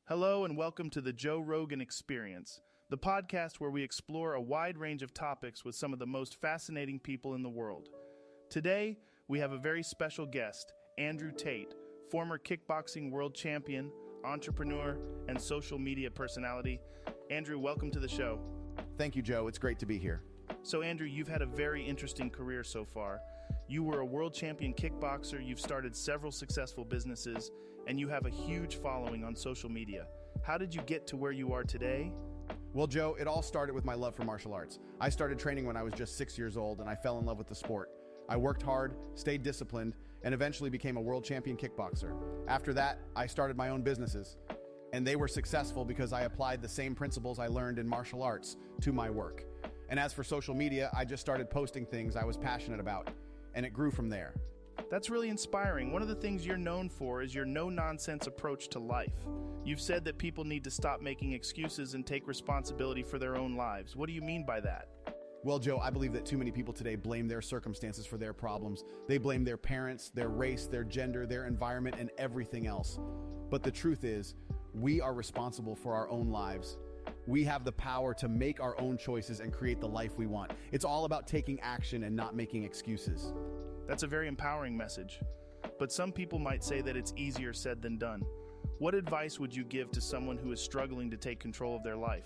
Hello and welcome to the Joe Rogan Experience, the podcast where we explore a wide range of topics with some of the most fascinating people in the world. Today, we have a very special guest, Andrew Tate, former kickboxing world champion, entrepreneur, and social media personality. Andrew, welcome to the show. Thank you, Joe. It's great to be here. So, Andrew, you've had a very interesting career so far. You were a world champion kickboxer, you've started several successful businesses, and you have a huge following on social media. How did you get to where you are today? Well, Joe, it all started with my love for martial arts. I started training when I was just 6 years old, and I fell in love with the sport. I worked hard, stayed disciplined, and eventually became a world champion kickboxer. After that, I started my own businesses, and they were successful because I applied the same principles I learned in martial arts to my work. And as for social media, I just started posting things I was passionate about, and it grew from there. That's really inspiring. One of the things you're known for is your no-nonsense approach to life. You've said that people need to stop making excuses and take responsibility for their own lives. What do you mean by that? Well, Joe, I believe that too many people today blame their circumstances for their problems. They blame their parents, their race, their gender, their environment, and everything else. But the truth is, we are responsible for our own lives. We have the power to make our own choices and create the life we want. It's all about taking action and not making excuses. That's a very empowering message. But some people might say that it's easier said than done. What advice would you give to someone who is struggling to take control of their life?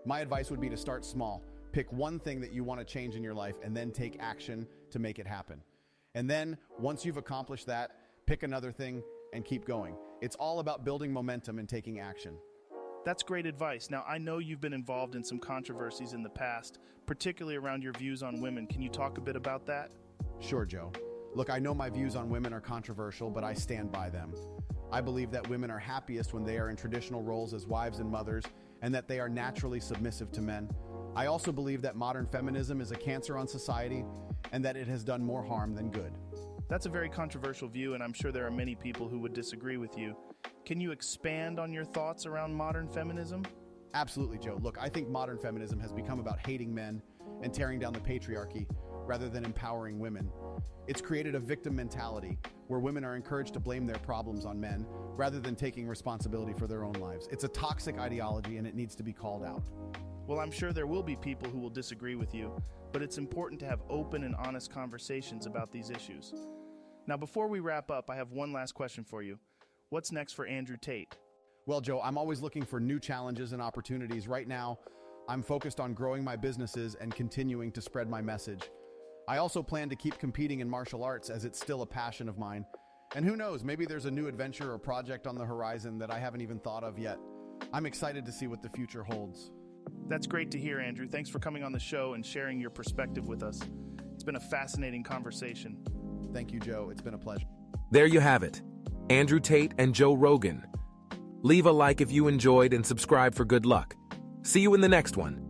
My advice would be to start small. Pick one thing that you want to change in your life and then take action to make it happen. And then, once you've accomplished that, pick another thing and keep going. It's all about building momentum and taking action. That's great advice. Now, I know you've been involved in some controversies in the past, particularly around your views on women. Can you talk a bit about that? Sure, Joe. Look, I know my views on women are controversial, but I stand by them. I believe that women are happiest when they are in traditional roles as wives and mothers, and that they are naturally submissive to men. I also believe that modern feminism is a cancer on society, and that it has done more harm than good. That's a very controversial view, and I'm sure there are many people who would disagree with you. Can you expand on your thoughts around modern feminism? Absolutely, Joe. Look, I think modern feminism has become about hating men and tearing down the patriarchy rather than empowering women. It's created a victim mentality where women are encouraged to blame their problems on men rather than taking responsibility for their own lives. It's a toxic ideology and it needs to be called out. Well, I'm sure there will be people who will disagree with you, but it's important to have open and honest conversations about these issues. Now, before we wrap up, I have one last question for you. What's next for Andrew Tate? Well, Joe, I'm always looking for new challenges and opportunities. Right now, I'm focused on growing my businesses and continuing to spread my message. I also plan to keep competing in martial arts as it's still a passion of mine. And who knows, maybe there's a new adventure or project on the horizon that I haven't even thought of yet. I'm excited to see what the future holds. That's great to hear, Andrew. Thanks for coming on the show and sharing your perspective with us. It's been a fascinating conversation. Thank you, Joe. It's been a pleasure. There you have it. Andrew Tate and Joe Rogan. Leave a like if you enjoyed and subscribe for good luck. See you in the next one.